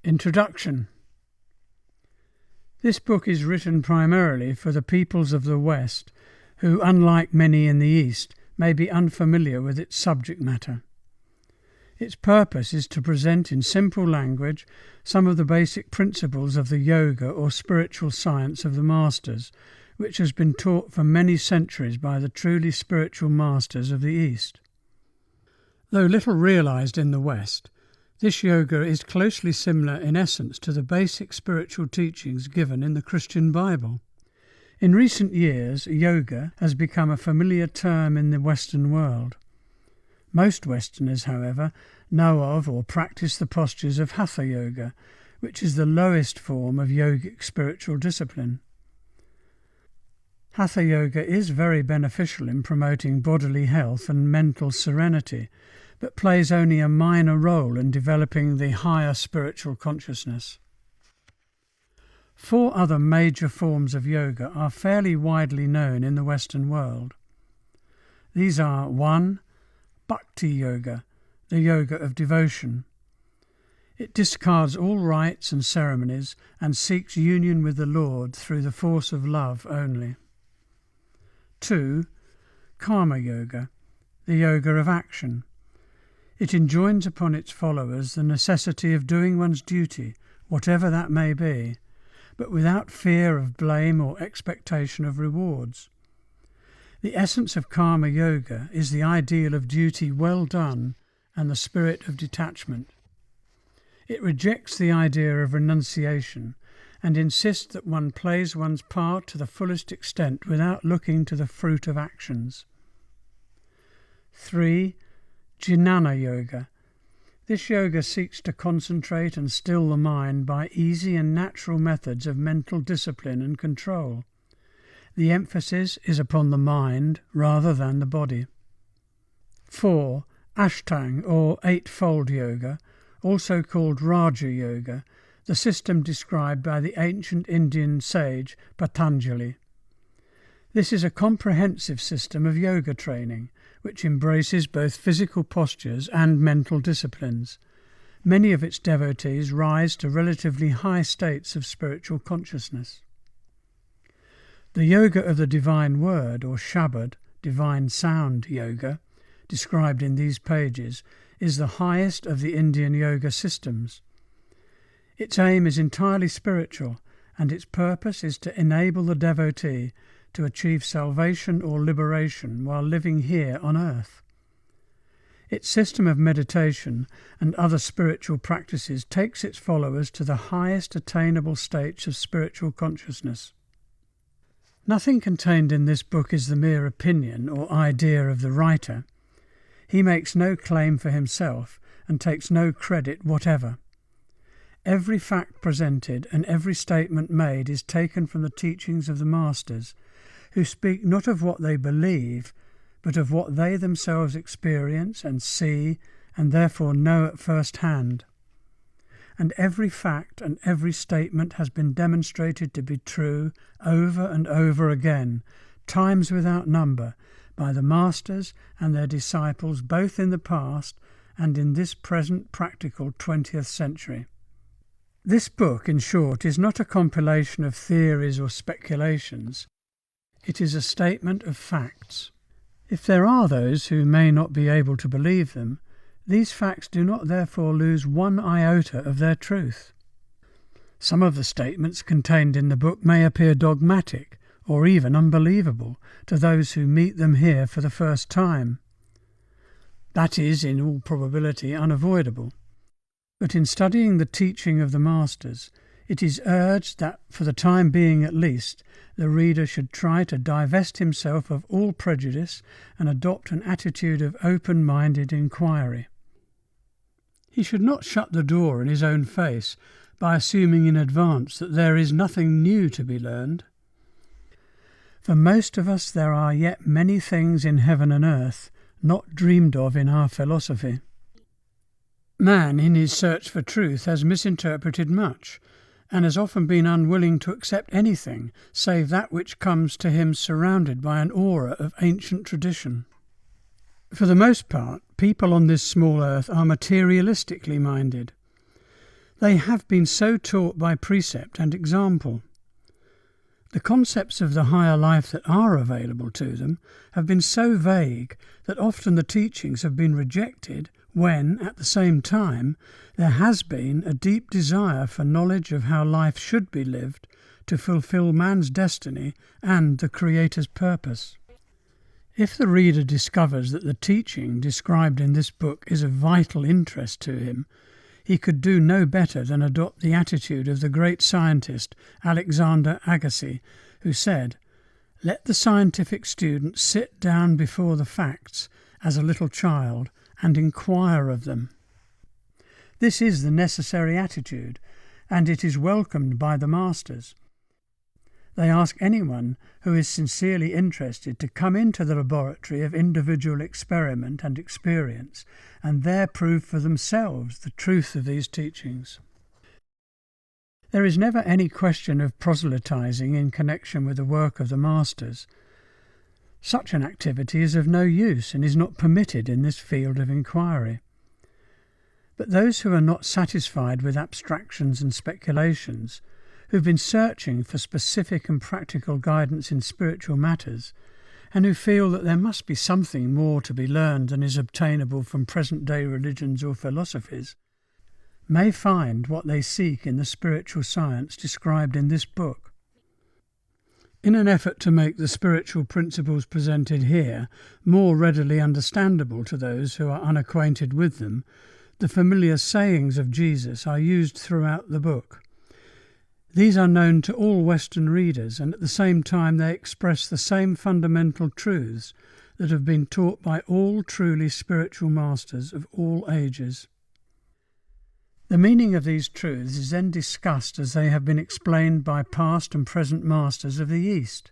Introduction. This book is written primarily for the peoples of the West who, unlike many in the East, may be unfamiliar with its subject matter. Its purpose is to present in simple language some of the basic principles of the yoga or spiritual science of the masters, which has been taught for many centuries by the truly spiritual masters of the East. Though little realized in the West, this yoga is closely similar in essence to the basic spiritual teachings given in the Christian Bible. In recent years, yoga has become a familiar term in the Western world. Most Westerners, however, know of or practice the postures of Hatha yoga, which is the lowest form of yogic spiritual discipline. Hatha yoga is very beneficial in promoting bodily health and mental serenity, but plays only a minor role in developing the higher spiritual consciousness. 4 other major forms of yoga are fairly widely known in the Western world. These are 1. Bhakti yoga, the yoga of devotion. It discards all rites and ceremonies and seeks union with the Lord through the force of love only. 2. Karma yoga, the yoga of action. It enjoins upon its followers the necessity of doing one's duty, whatever that may be, but without fear of blame or expectation of rewards. The essence of karma yoga is the ideal of duty well done and the spirit of detachment. It rejects the idea of renunciation and insists that one plays one's part to the fullest extent without looking to the fruit of actions. 3. Jnana yoga. This yoga seeks to concentrate and still the mind by easy and natural methods of mental discipline and control. The emphasis is upon the mind rather than the body. 4. Ashtang or Eightfold yoga, also called Raja yoga, the system described by the ancient Indian sage Patanjali. This is a comprehensive system of yoga training, which embraces both physical postures and mental disciplines. Many of its devotees rise to relatively high states of spiritual consciousness. The yoga of the divine word, or Shabd, divine sound yoga, described in these pages, is the highest of the Indian yoga systems. Its aim is entirely spiritual, and its purpose is to enable the devotee to achieve salvation or liberation while living here on earth. Its system of meditation and other spiritual practices takes its followers to the highest attainable states of spiritual consciousness. Nothing contained in this book is the mere opinion or idea of the writer. He makes no claim for himself and takes no credit whatever. Every fact presented and every statement made is taken from the teachings of the masters, who speak not of what they believe, but of what they themselves experience and see and therefore know at first hand. And every fact and every statement has been demonstrated to be true over and over again, times without number, by the masters and their disciples both in the past and in this present practical 20th century. This book, in short, is not a compilation of theories or speculations. It is a statement of facts. If there are those who may not be able to believe them, these facts do not therefore lose one iota of their truth. Some of the statements contained in the book may appear dogmatic or even unbelievable to those who meet them here for the first time. That is, in all probability, unavoidable. But in studying the teaching of the masters, it is urged that, for the time being at least, the reader should try to divest himself of all prejudice and adopt an attitude of open-minded inquiry. He should not shut the door in his own face by assuming in advance that there is nothing new to be learned. For most of us there are yet many things in heaven and earth not dreamed of in our philosophy. Man, in his search for truth, has misinterpreted much, and has often been unwilling to accept anything save that which comes to him surrounded by an aura of ancient tradition. For the most part, people on this small earth are materialistically minded. They have been so taught by precept and example. The concepts of the higher life that are available to them have been so vague that often the teachings have been rejected when, at the same time, there has been a deep desire for knowledge of how life should be lived to fulfill man's destiny and the Creator's purpose. If the reader discovers that the teaching described in this book is of vital interest to him, he could do no better than adopt the attitude of the great scientist Alexander Agassiz, who said, "Let the scientific student sit down before the facts as a little child and inquire of them." This is the necessary attitude, and it is welcomed by the masters. They ask anyone who is sincerely interested to come into the laboratory of individual experiment and experience, and there prove for themselves the truth of these teachings. There is never any question of proselytizing in connection with the work of the masters. Such an activity is of no use and is not permitted in this field of inquiry. But those who are not satisfied with abstractions and speculations, who've been searching for specific and practical guidance in spiritual matters, and who feel that there must be something more to be learned than is obtainable from present-day religions or philosophies, may find what they seek in the spiritual science described in this book. In an effort to make the spiritual principles presented here more readily understandable to those who are unacquainted with them, the familiar sayings of Jesus are used throughout the book. These are known to all Western readers, and at the same time they express the same fundamental truths that have been taught by all truly spiritual masters of all ages. The meaning of these truths is then discussed as they have been explained by past and present masters of the East.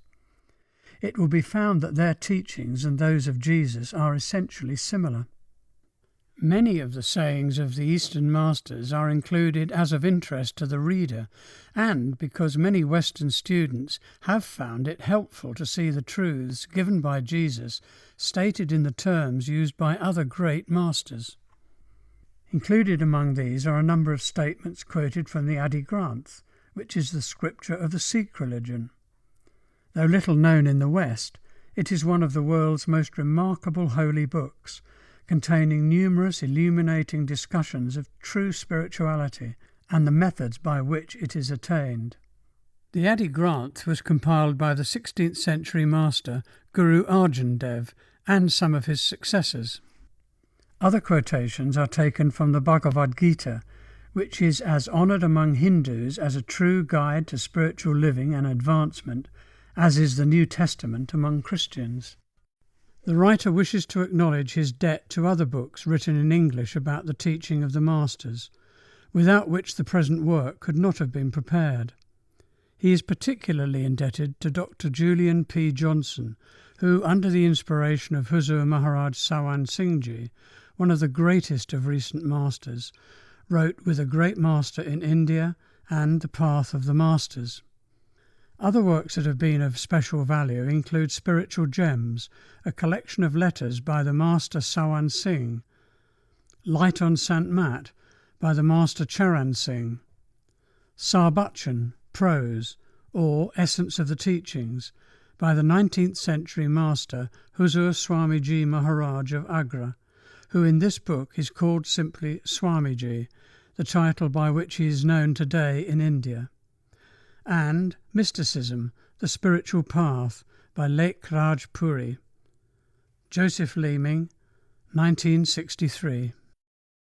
It will be found that their teachings and those of Jesus are essentially similar. Many of the sayings of the Eastern masters are included as of interest to the reader, and because many Western students have found it helpful to see the truths given by Jesus stated in the terms used by other great masters. Included among these are a number of statements quoted from the Adi Granth, which is the scripture of the Sikh religion. Though little known in the West, it is one of the world's most remarkable holy books, containing numerous illuminating discussions of true spirituality and the methods by which it is attained. The Adi Granth was compiled by the 16th century master Guru Arjan Dev and some of his successors. Other quotations are taken from the Bhagavad Gita, which is as honoured among Hindus as a true guide to spiritual living and advancement, as is the New Testament among Christians. The writer wishes to acknowledge his debt to other books written in English about the teaching of the masters, without which the present work could not have been prepared. He is particularly indebted to Dr. Julian P. Johnson, who, under the inspiration of Huzur Maharaj Sawan Singh Ji, one of the greatest of recent masters, wrote With a Great Master in India and The Path of the Masters. Other works that have been of special value include Spiritual Gems, a collection of letters by the Master Sawan Singh, Light on Sant Mat by the Master Charan Singh, Sarbachan, Prose, or Essence of the Teachings by the 19th century Master Huzur Swamiji Maharaj of Agra, who in this book is called simply Swamiji, the title by which he is known today in India, and Mysticism, the Spiritual Path by Lake Raj Puri. Joseph Leeming, 1963.